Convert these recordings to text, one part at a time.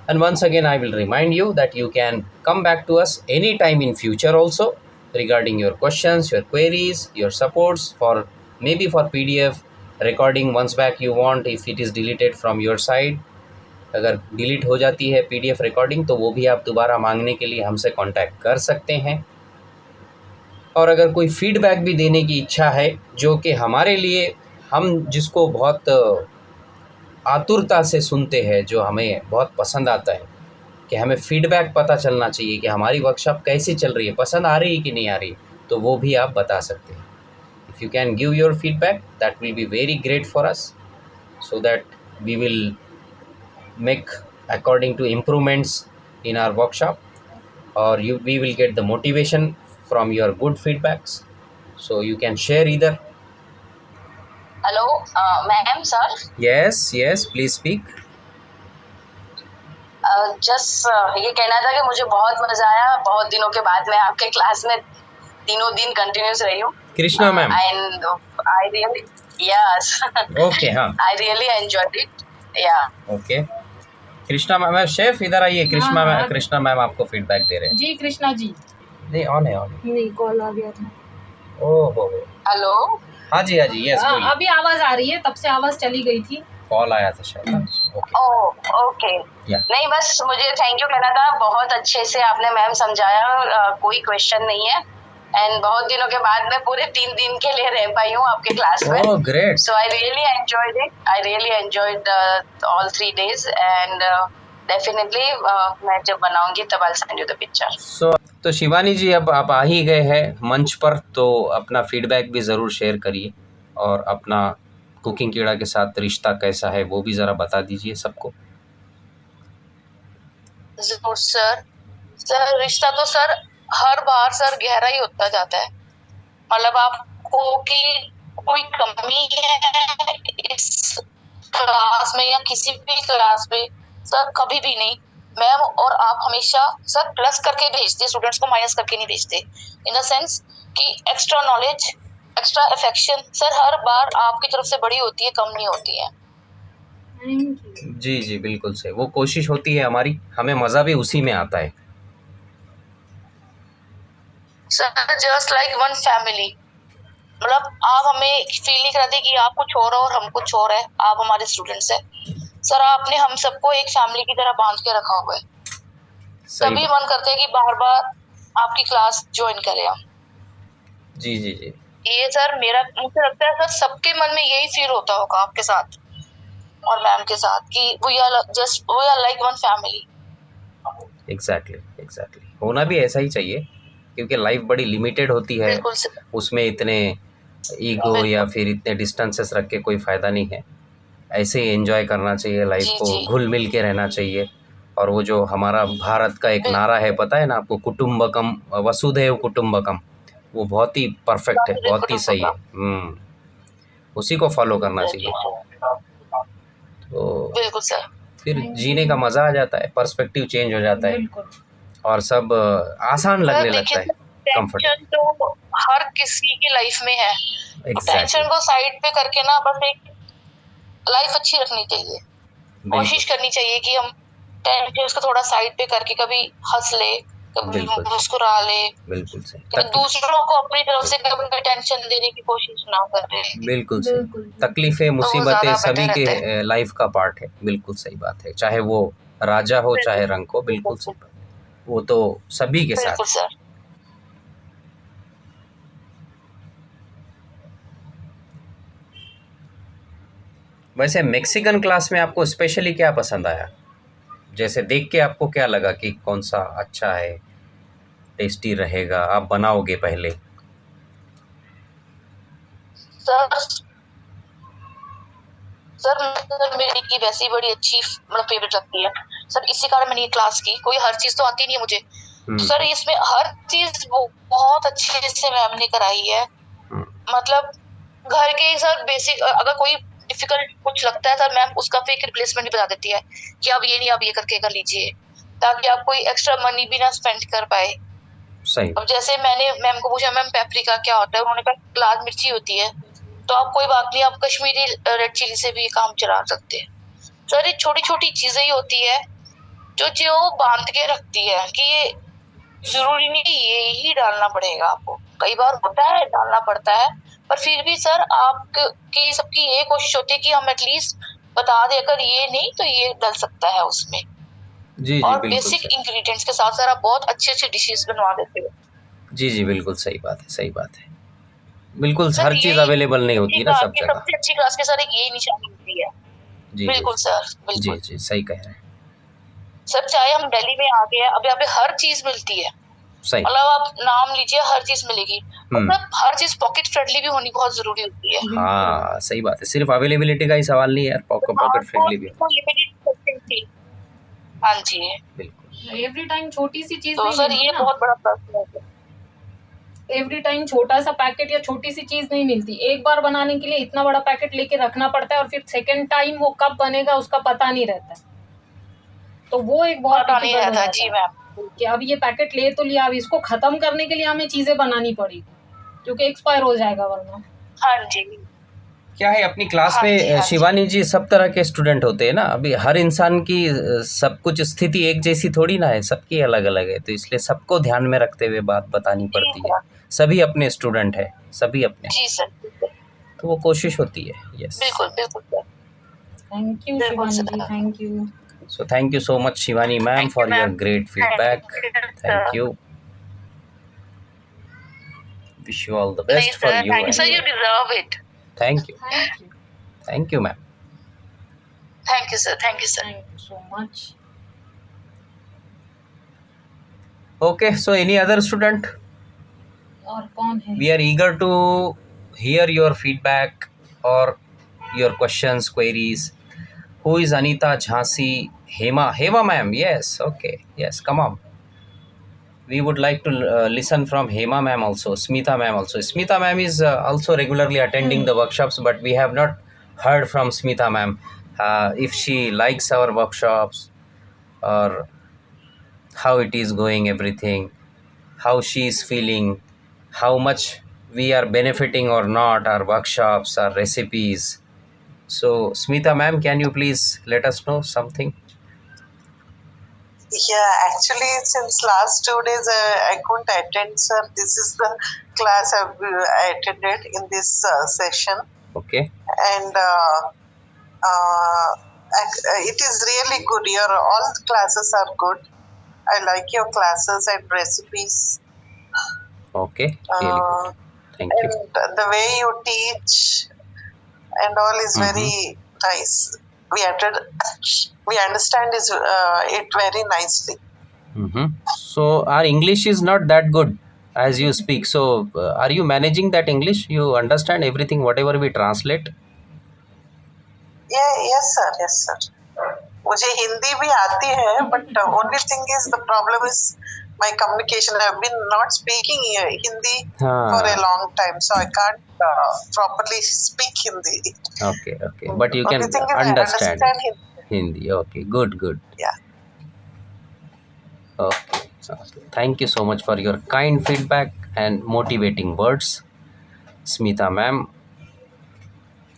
And once again, I will remind you that you can come back to us anytime in future also regarding your questions, your queries, your supports for maybe for PDF recording once back you want if it is deleted from your side. अगर delete हो जाती है PDF recording तो वो भी आप दोबारा मांगने के लिए हमसे कांटेक्ट कर सकते हैं। और अगर कोई फीडबैक भी देने की इच्छा है जो कि हमारे लिए हम जिसको बहुत आतुरता से सुनते हैं, जो हमें बहुत पसंद आता है कि हमें फीडबैक पता चलना चाहिए कि हमारी वर्कशॉप कैसी चल रही है, पसंद आ रही है कि नहीं आ रही, तो वो भी आप बता सकते हैं। If you can give your feedback that will be very great for us so that we will make according to improvements in our workshop, or we will get the motivation from your good feedbacks, so you can share either. Hello, ma'am, sir. Yes, please speak. Just ये कहना था कि मुझे बहुत मजा आया, बहुत दिनों के बाद मैं आपके क्लास में तीनों दिन कंटिन्यूस रही हूँ। Krishna ma'am, and I really yes okay, हाँ, I really enjoyed it. Yeah, okay. Krishna ma'am, chef इधर आइए। कृष्णा मैम आपको फीडबैक दे रहे हैं जी। कृष्णा जी, नहीं, ऑन है नहीं, कॉल आ गया था। ओहो, हेलो, हाँ जी, यस, बोलिए। अभी आवाज आ रही है, तब से आवाज चली गई थी, कॉल आया था शायद। ओके। नहीं, बस मुझे थैंक यू कहना था, बहुत अच्छे से आपने मैम समझाया, कोई क्वेश्चन नहीं है। एंड बहुत दिनों के बाद मैं पूरे 3 दिन के लिए रह पाई हूँ आपके क्लास में। Oh great. So I really enjoyed all 3 days and definitely मैं जब बनाऊंगी तब I send you the picture. तो शिवानी जी, अब आप आ ही गए हैं मंच पर, तो अपना फीडबैक भी ज़रूर शेयर करिए और अपना कुकिंग कीड़ा के साथ रिश्ता कैसा है वो भी ज़रा बता दीजिए सबको। जरूर सर, रिश्ता तो सर हर बार सर गहरा ही होता जाता है। मतलब आपको कि कोई कमी है इस क्लास में या किसी भी क्लास में, सर कभी भी नहीं। मैम और आप हमेशा सर प्लस करके भेजते, स्टूडेंट्स को माइनस करके नहीं भेजते। इन द सेंस कि extra knowledge, extra affection sir हर बार आपकी तरफ से बड़ी होती है, कम नहीं होती है। जी, बिल्कुल सही, वो कोशिश होती है हमारी, हमें मज़ा भी उसी में आता है। Sir just like one family, मतलब आप हमें फील नहीं कराते कि आप कुछ और और हम कुछ और है, आप हमारे स्टूडेंट्स है। सर आपने हम सबको एक फैमिली की तरह बांध के रखा हुआ है, तभी मन करते है कि बार बार आपकी क्लास ज्वाइन करें हम। जी। ये सर मुझे लगता है सर सबके मन में यही फील होता होगा आपके साथ और मैम के साथ कि we are like one family. Exactly होना भी ऐसा ही चाहिए, क्योंकि लाइफ बड़ी लिमिटेड होती है, उसमें इतने ईगो या फिर इतने डिस्टेंसेस रख के कोई फ़ायदा नहीं है। ऐसे ही एंजॉय करना चाहिए लाइफ को, घुल मिल के रहना चाहिए। और वो जो हमारा भारत का एक नारा है, पता है ना आपको, कुटुम्बकम वसुधैव कुटुम्बकम, वो बहुत ही परफेक्ट है, बहुत ही सही है। उसी को फॉलो करना चाहिए, तो बिल्कुल सर, फिर जीने का मज़ा आ जाता है, पर्सपेक्टिव चेंज हो जाता है और सब आसान लगने लगता है, कंफर्टेबल। तो हर किसी की लाइफ में है, टेंशन को साइड पे करके ना बस एक लाइफ अच्छी रखनी चाहिए। कोशिश करनी चाहिए कि हम टेंशन को थोड़ा साइड पे करके कभी हंस ले, कभी मुस्कुरा ले, बिल्कुल सही, दूसरों को अपनी तरफ से कभी टेंशन देने की कोशिश ना करें। बिल्कुल सही, तकलीफें मुसीबतें सभी के लाइफ का पार्ट है, बिल्कुल सही बात है, चाहे वो राजा हो चाहे रंक हो, बिल्कुल सही बात, वो तो सभी के साथ। सर वैसे मेक्सिकन क्लास में आपको स्पेशली क्या पसंद आया, जैसे देख के आपको क्या लगा कि कौन सा अच्छा है, टेस्टी रहेगा, आप बनाओगे पहले? सर मेरी की वैसी बड़ी अच्छी मतलब फेवरेट लगती है सर, इसी कारण मैंने ये क्लास की। कोई हर चीज तो आती नहीं है मुझे, तो सर इसमें हर चीज बहुत अच्छे से मैम ने कराई है। मतलब घर के सर बेसिक, अगर कोई डिफिकल्ट कुछ लगता है सर मैम उसका फिर रिप्लेसमेंट भी बता देती है कि अब ये नहीं, आप ये करके कर लीजिए, ताकि आप कोई एक्स्ट्रा मनी भी ना स्पेंड कर पाए। सही। अब जैसे मैंने मैम को पूछा मैम पेपरिका क्या होता है, उन्होंने कहा लाल मिर्ची होती है, तो आप कोई बात नहीं, आप कश्मीरी रेड चिली से भी काम चला सकते हैं। सर ये छोटी छोटी चीजें ही होती है जो जो बांध के रखती है कि ये जरूरी नहीं कि ये ही डालना पड़ेगा आपको, कई बार होता है डालना पड़ता है, पर फिर भी सर आपकी सबकी ये कोशिश होती है कि हम एटलीस्ट बता दें अगर ये नहीं तो ये डल सकता है उसमें। जी और बिल्कुल बेसिक सही। इंग्रेडिएंट्स के साथ सर आप बहुत अच्छे अच्छे डिशेस बनवा देते हो जी बिल्कुल सही बात है, सही बात है। बिल्कुल सर। हर चीज़ अवेलेबल नहीं होती है ना सब जगह। सबसे अच्छी क्लास के सर एक यही निशानी होती है। जी बिल्कुल सर, जी बिल्कुल जी सही कह रहे हैं, सर। चाहे हम दिल्ली में आ गए हैं, अब यहाँ पे हर चीज मिलती है, सही। मतलब आप नाम लीजिए हर चीज मिलेगी, मतलब हर चीज पॉकेट फ्रेंडली भी होनी बहुत जरूरी होती है। हाँ सही बात है, सिर्फ अवेलेबिलिटी का ही सवाल नहीं है यार, पॉकेट फ्रेंडली भी लिमिटेड। हाँ जी, बिल्कुल। एवरी टाइम छोटी सी चीज तो नहीं सर मिलती ये ना, बहुत बड़ा प्रश्न है। एवरी टाइम छोटा सा पैकेट या छोटी सी चीज नहीं मिलती। एक बार बनाने के लिए इतना बड़ा पैकेट लेके रखना पड़ता है और फिर सेकंड टाइम वो कब बनेगा उसका पता नहीं रहता है। तो वो एक बहुत पता नहीं डिफिकल्ट हो रहता जाता जी है मैम। कि अब ये पैकेट ले तो लिया, अब इसको खत्म करने के लिए हमें चीजें बनानी पड़ेगी क्योंकि एक्सपायर हो जाएगा वरना। हाँ जी, क्या है अपनी क्लास हाँ जी, में हाँ जी। शिवानी जी सब तरह के स्टूडेंट होते हैं ना, अभी हर इंसान की सब कुछ स्थिति एक जैसी थोड़ी ना है, सबकी अलग अलग है, तो इसलिए सबको ध्यान में रखते हुए बात बतानी पड़ती है। सभी अपने स्टूडेंट है, सभी अपने, जी सर, तो वो कोशिश होती है। यस बिल्कुल बिल्कुल सर। थैंक यू बिल्कुल शिवानी सर। जी, thank you. So thank you so much Shivani ma'am for your great feedback. Thank you. Wish you all the best for you. Thank you sir, and you deserve it. Thank you. Thank you, Thank you ma'am. Thank you sir, thank you sir. Thank you so much. Okay, so any other student? और कौन है? We are eager to hear your feedback or your questions, queries. Who is Anita Jhansi? Hema ma'am. Yes. Okay. Yes. Come on. We would like to listen from Hema ma'am also, Smita ma'am also. Smita ma'am is also regularly attending the workshops, but we have not heard from Smita ma'am if she likes our workshops or how it is going, everything, how she is feeling, how much we are benefiting or not, our workshops, our recipes. So, Smita ma'am, can you please let us know something? Yeah, actually, since last 2 days I couldn't attend, sir. This is the class I attended in this session, Okay. and it is really good. Your all classes are good. I like your classes and recipes, Okay. Really good. Thank you. and the way you teach and all is very nice. We understand it very nicely. So, our English is not that good as you speak. So, are you managing that English? You understand everything, whatever we translate? Yes sir. मुझे हिंदी भी आती है, but only thing is the problem is my communication. I have been not speaking Hindi for a long time, so I can't properly speak Hindi. Okay. But you can Only thing is understand I understand Hindi. Hindi. Okay. Good. Yeah. Okay. Thank you so much for your kind feedback and motivating words, Smita ma'am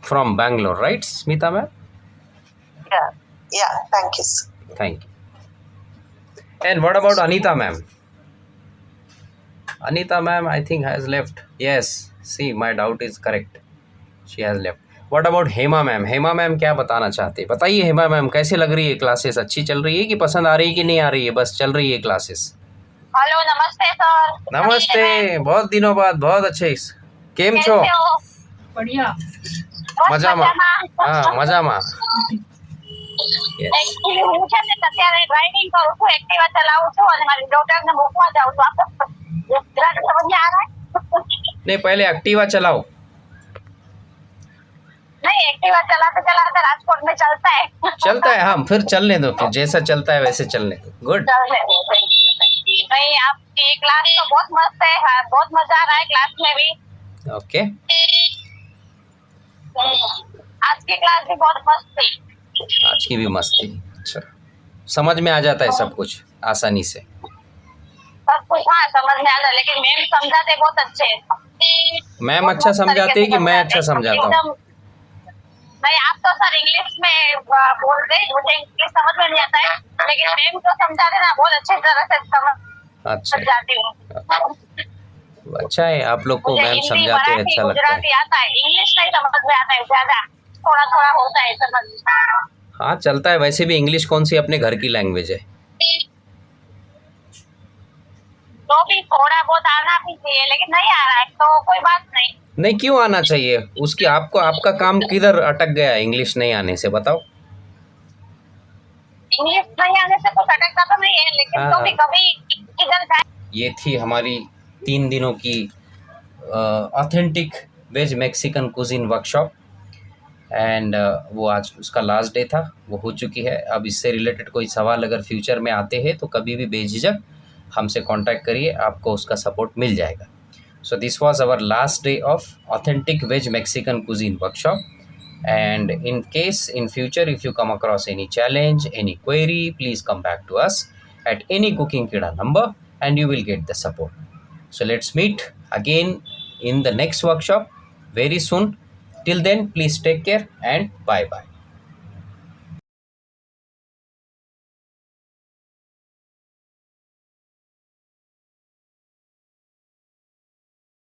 from Bangalore, right? Smita ma'am? Yeah. Thank you, sir. Thank you. And what about Anita ma'am? Anita ma'am, I think has left. Yes. See, my doubt is correct. She has left. What about Hema ma'am? Hema ma'am क्या बताना चाहते हैं? बताइए Hema ma'am, कैसे लग रही है classes? अच्छी चल रही है कि पसंद आ रही है कि नहीं आ रही है, बस चल रही है क्लासेस? हेलो, नमस्ते सर। नमस्ते, बहुत दिनों बाद, बहुत अच्छे। केम छो? बढ़िया। મજામાં. હા, મજામાં. Yes. એકચ્યુઅલી હું છે ને અત્યારે ડ્રાઇવિંગ કરું છું, એક્ટિવા ચલાવું છું અને મારી ડોટરને મૂકવા જાઉં છું। आपको जरा समझ में आ रहा है? नहीं, पहले एक्टिवा चलाओ। नहीं, एक्टिवा चलाते चलाते राजकोट में चलता है। चलता है, हाँ, फिर चलने दो, फिर जैसा चलता है वैसे चलने दो। गुड। नहीं, आपकी क्लास तो बहुत मस्त है, हाँ, बहुत मजा आ रहा है क्लास में भी। ओके। आज की क्लास भी बहुत मस्त थी। आज की भी मस्त थी। अच्छा, समझ में आ जाता है सब कुछ आसानी से? सब कुछ हाँ समझ में आ रहा है, लेकिन मैम समझाते बहुत अच्छे हैं। मैम अच्छा समझाते हैं कि मैं अच्छा समझाता हूँ? नहीं, आप तो सर इंग्लिश में बोल रहे, मुझे इंग्लिश समझ में नहीं आता है, लेकिन मैम तो समझा देना, बहुत अच्छी तरह से समझ जाती हूँ। अच्छा है, आप लोग को मैम समझाते हैं, अच्छा लगता है। गुजराती आता है, इंग्लिश नहीं समझ में आता है, ज्यादा थोड़ा थोड़ा होता है समझ। हाँ चलता है, वैसे भी इंग्लिश कौन सी अपने घर की लैंग्वेज है, तो भी थोड़ा बहुत आना भी चाहिए, लेकिन नहीं आ रहा है तो कोई बात नहीं। नहीं क्यों आना चाहिए, उसकी आपको आपका काम किधर अटक गया इंग्लिश नहीं आने से, बताओ। इंग्लिश नहीं आने से कुछ अटकता तो नहीं है, लेकिन तो भी कभी किधर जाए। ये थी हमारी 3 दिनों की authentic veg Mexican cuisine workshop and वो आज उसका लास्ट डे था, वो हो चुकी है। अब इससे रिलेटेड कोई सवाल अगर फ्यूचर में आते हैं तो कभी भी बेझिझक हमसे कांटेक्ट करिए, आपको उसका सपोर्ट मिल जाएगा। So this was our last day of authentic veg Mexican cuisine workshop, and in case in future if you come across any challenge, any query, please come back to us at any Cooking Kida number and you will get the support. So let's meet again in the next workshop very soon. Till then, please take care and bye bye.